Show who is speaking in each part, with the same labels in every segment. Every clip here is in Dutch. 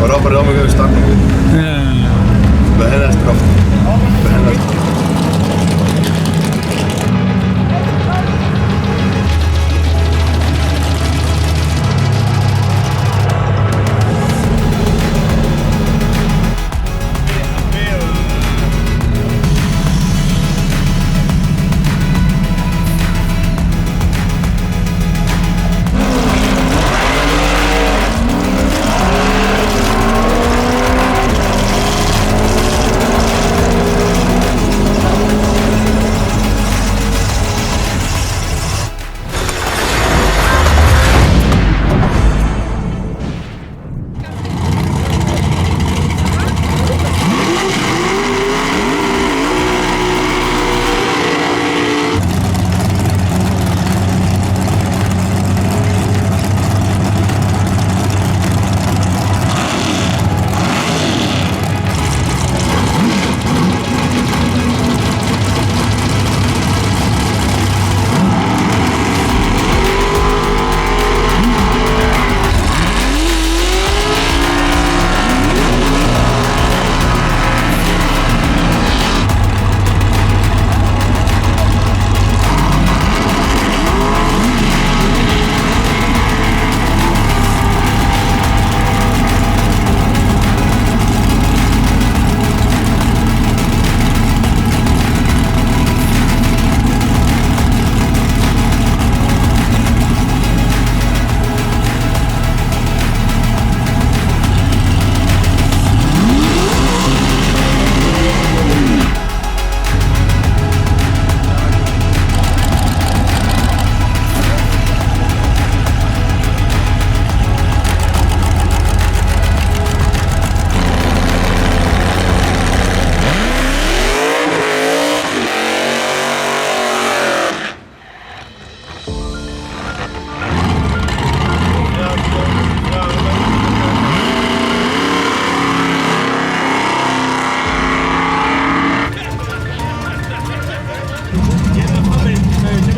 Speaker 1: Rotterdam gaan we starten. Begin is eraf. Begin is eraf.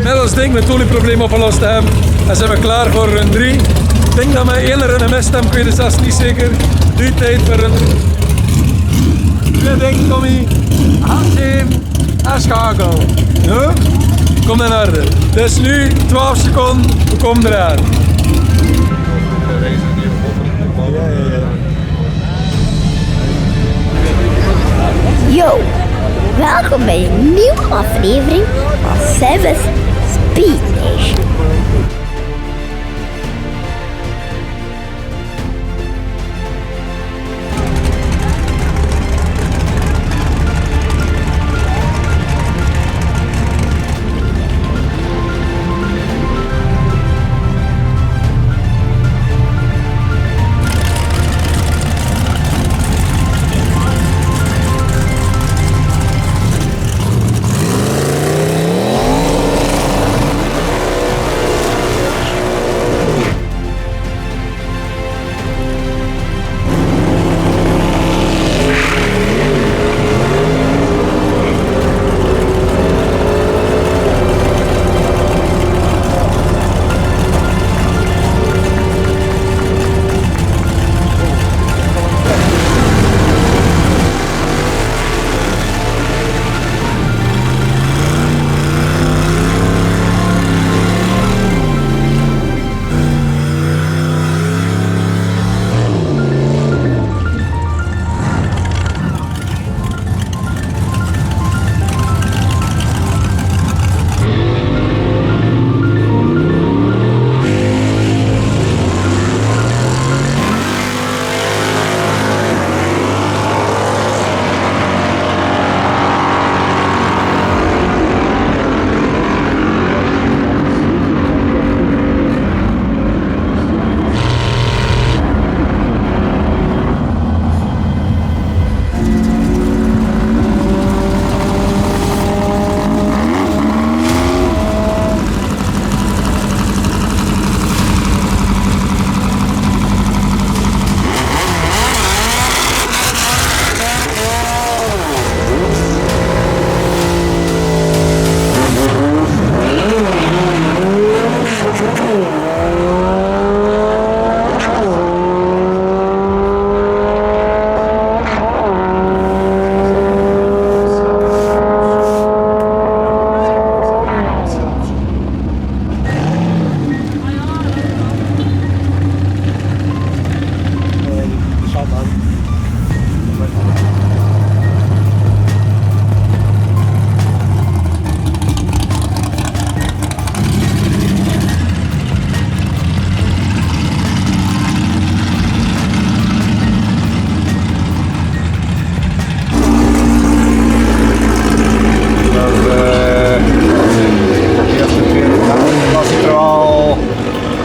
Speaker 2: Met ons ding met het olieprobleem opgelost hebben en zijn we klaar voor run 3. Ik denk dat we één run gemist hebben, ik weet het zelfs niet zeker. Nu tijd voor run 3. Twee ding, Tommy. Handgeven en schakel. Ja? Kom in orde. Dus nu 12 seconden, we komen eraan.
Speaker 3: Yo, welkom bij een nieuwe aflevering van Seven's Speed Nation.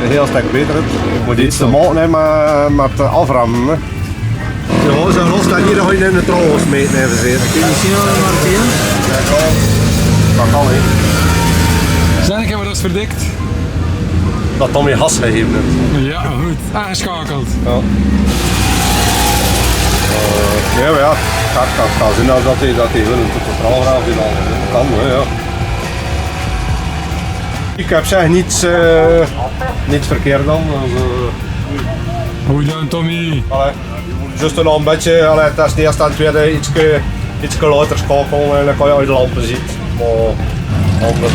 Speaker 1: een heel stuk beter. Je moet iets te maken hebben met aframmen. Hè. Ja, zo los dat hier gewoon in de trouw smeten even zeer.
Speaker 4: Kun je misschien wel markeren?
Speaker 1: Dat kan niet.
Speaker 2: Zijn ik hebben dat verdikt?
Speaker 1: Dat Tommy gas gegeven heeft.
Speaker 2: Ja, goed. Aangeschakeld.
Speaker 1: Ja. Ja, maar ja, het kan zijn dat hij wil een totaal graag in al. Dat kan, hè, ja. Ik heb zeg niets verkeerd dan. Dus,
Speaker 2: Hoe dan, Tommy?
Speaker 1: juist een beetje, het is de eerste en tweede iets later schakelen en dan kan je uit de lampen zien. Maar anders.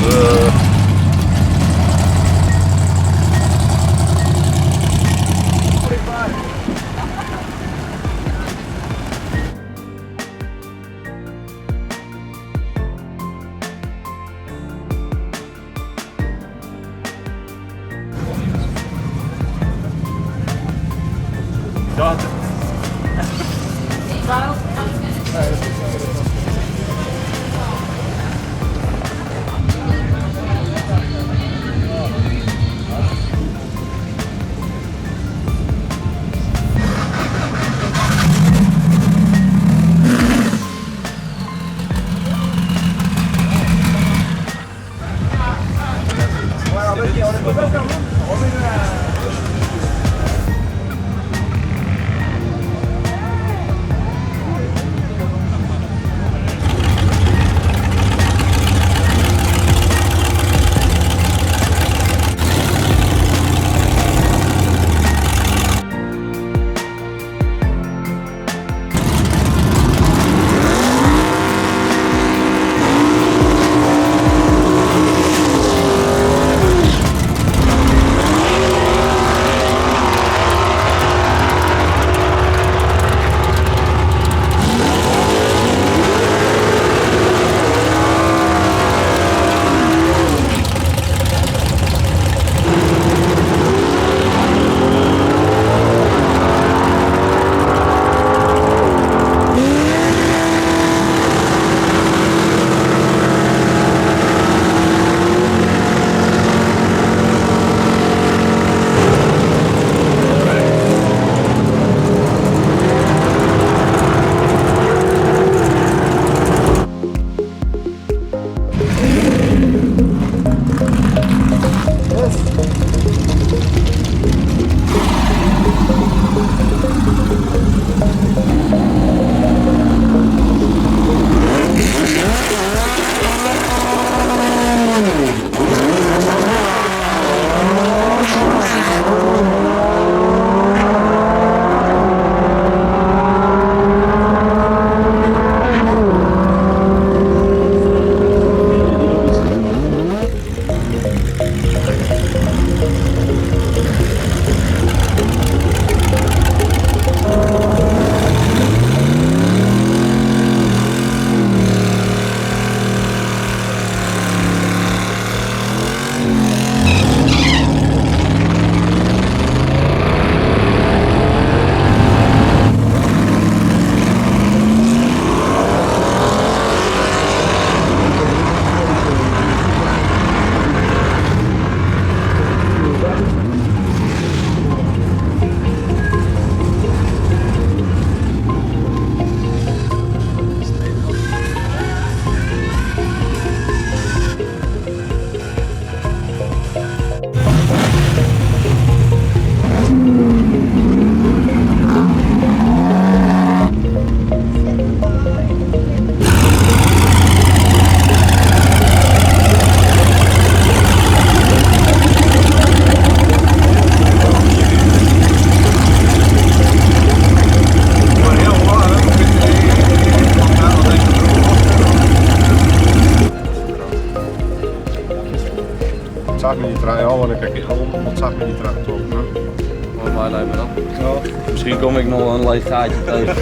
Speaker 4: Misschien kom ik nog een licht gaatje tegen.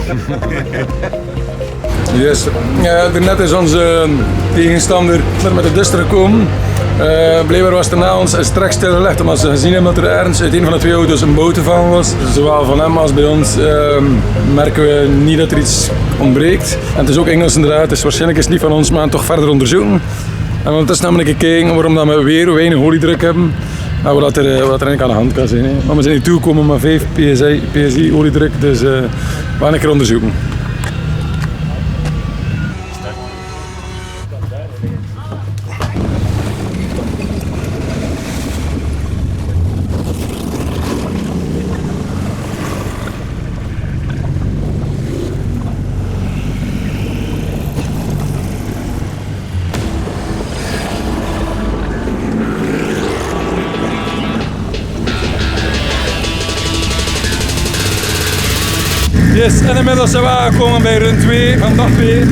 Speaker 2: Yes. Daarnet is onze tegenstander met de Duster gekomen. Blijkbaar was er na ons straks stilgelegd omdat ze gezien hebben dat er ergens uit een van de twee auto's een boot gevallen was. Zowel van hem als bij ons merken we niet dat er iets ontbreekt. En het is ook Engels inderdaad, dus waarschijnlijk is het niet van ons, maar toch verder onderzoeken. En want het is namelijk kijken waarom dat we weer weinig oliedruk hebben. Nou, wat er eigenlijk aan de hand kan zijn. Hè. Maar we zijn hier toegekomen met 5 psi oliedruk, dus we gaan een keer onderzoeken. Yes, en inmiddels zijn we aangekomen bij run 2 van dag 2.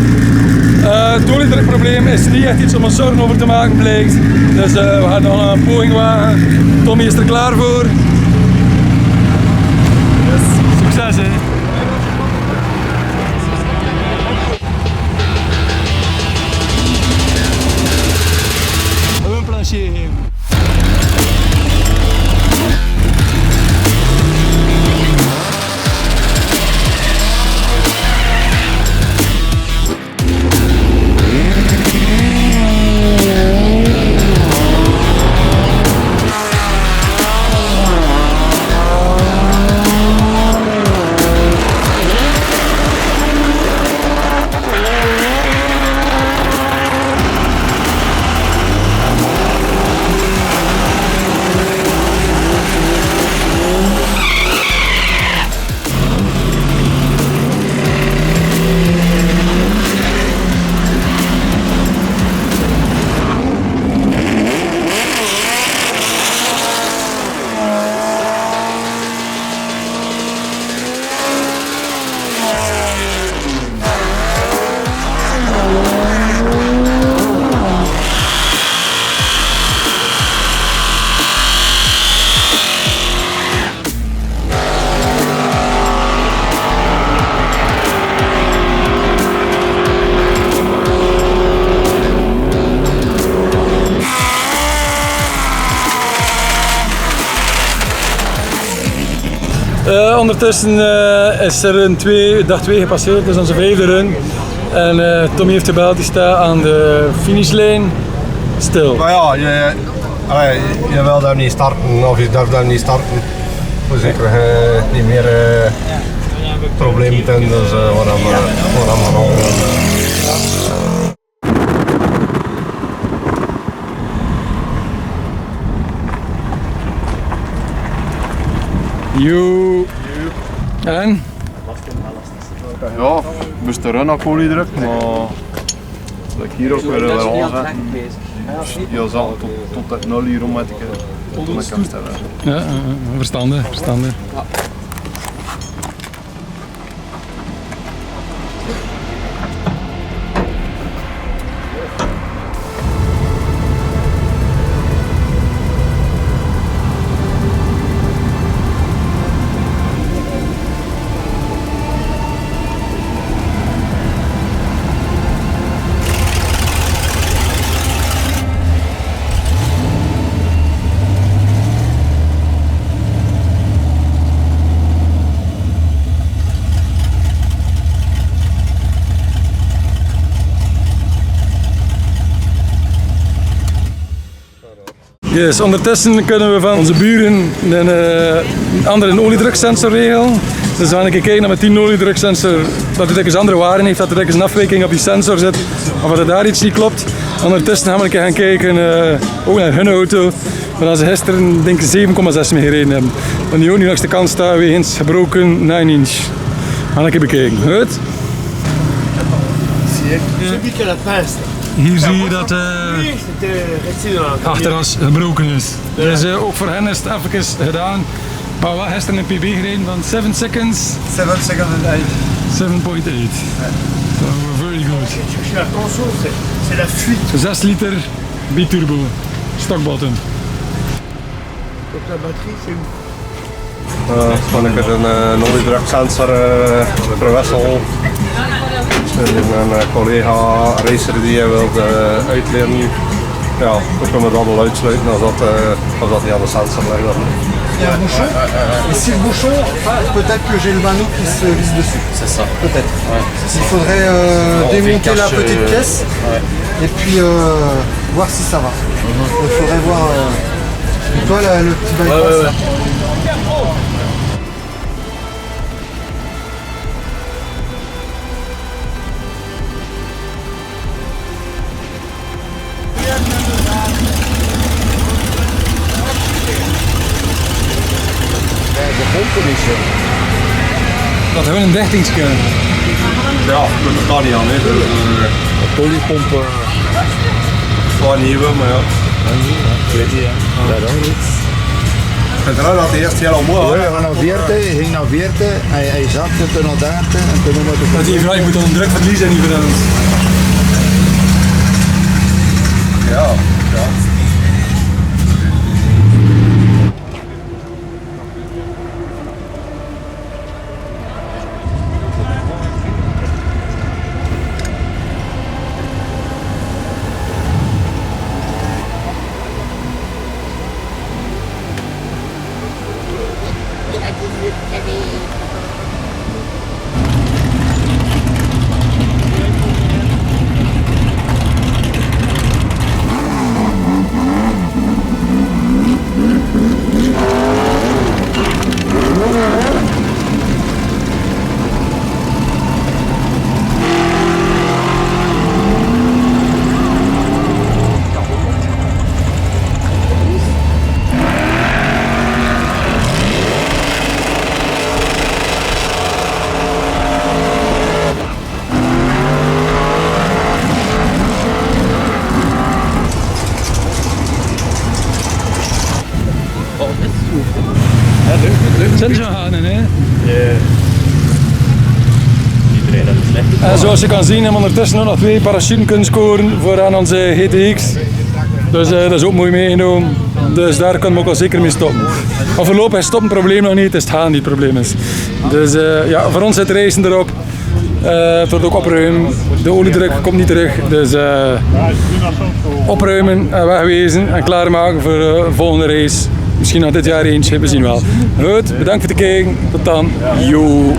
Speaker 2: Het oliedrukprobleem is niet echt iets om ons zorgen over te maken, blijkt. Dus we gaan nog een poging wagen. Tommy is er klaar voor. Yes, succes hè. Een plancher geven. Ondertussen is er een dag 2 gepasseerd, dus onze 5e run. En Tommy heeft gebeld, die staat aan de finishlijn stil.
Speaker 1: Maar ja, je wil daar niet starten of je durft daar niet starten. Voor zeker niet meer problemen te hebben, dus waarom al.
Speaker 2: Yo. En?
Speaker 4: Ja, moest de run op oliedruk, maar dat ik hier ook weer wel aanzetten. Je zal tot het 0 hier om met ik kan stellen.
Speaker 2: Ja, verstandig. Yes, ondertussen kunnen we van onze buren een andere oliedruksensor regelen. Dus we gaan een kijken naar met 10 oliedruksensor dat het een andere waarde heeft, dat er een afwijking op die sensor zit, of dat er daar iets niet klopt. Ondertussen gaan we een keer gaan kijken ook naar hun auto, waar ze gisteren denk ik 7,6 mee gereden hebben. En die ook nu langs de kant staat wegens gebroken 9-inch. We gaan een keer bekijken. Goed? Hier zie je dat achteras gebroken is. Dus ook voor hen is het even gedaan. Maar we hebben gisteren een PB gereden van 7 seconds.
Speaker 1: 7 seconds and 8.
Speaker 2: 7.8. So very good.
Speaker 1: C'est la fuite.
Speaker 2: 6 liter biturbo. Stock bottom.
Speaker 1: Donc la batterie c'est où? Gewoon een oliedruksensor verwisselen. Een collega racer die wilde uitleren. Ja, dan kunnen we dat wel uitsluiten als dat niet aan de sensor ligt.
Speaker 5: Il y a un bouchon, et si le bouchon, peut-être que j'ai le vanneau qui se visse dessus.
Speaker 4: C'est ça.
Speaker 5: Peut-être.
Speaker 4: Ouais, c'est ça.
Speaker 5: Il faudrait démonter la petite pièce
Speaker 4: Ouais.
Speaker 5: et puis voir si ça va. Il faudrait voir. Toi, le petit bypass. Là.
Speaker 2: Dat hebben we een 13 kunnen.
Speaker 1: Ja, je kunt er daar niet aan. Een
Speaker 6: Oliepomp.
Speaker 1: paar nieuwe, maar ja.
Speaker 6: Ik weet niet, ja. Dat ook niet.
Speaker 1: Ik vind eruit dat de eerste heel omhoog
Speaker 6: Ja, hij ging naar 40, ging naar 40, hij zakte toen naar 30 en toen moet
Speaker 2: Dat
Speaker 6: het
Speaker 2: die vrouw moet dan druk verliezen en niet voor ons.
Speaker 1: Ja, ja.
Speaker 2: Zijn ze gaan, hè?
Speaker 6: Iedereen dat is slecht.
Speaker 2: En zoals je kan zien hebben we ondertussen nog 2 parachuten kunnen scoren voor aan onze GTX. Dus dat is ook mooi meegenomen. Dus daar kunnen we ook wel zeker mee stoppen. Maar voorlopig is stoppen het probleem nog niet, het is het gaan die het probleem is. Dus ja, voor ons zit racen erop. Het wordt ook opruimen. De oliedruk komt niet terug. Dus opruimen en wegwezen en klaarmaken voor de volgende race. Misschien nog dit jaar eentje, we zien wel. Goed, bedankt voor het kijken. Tot dan. Yo.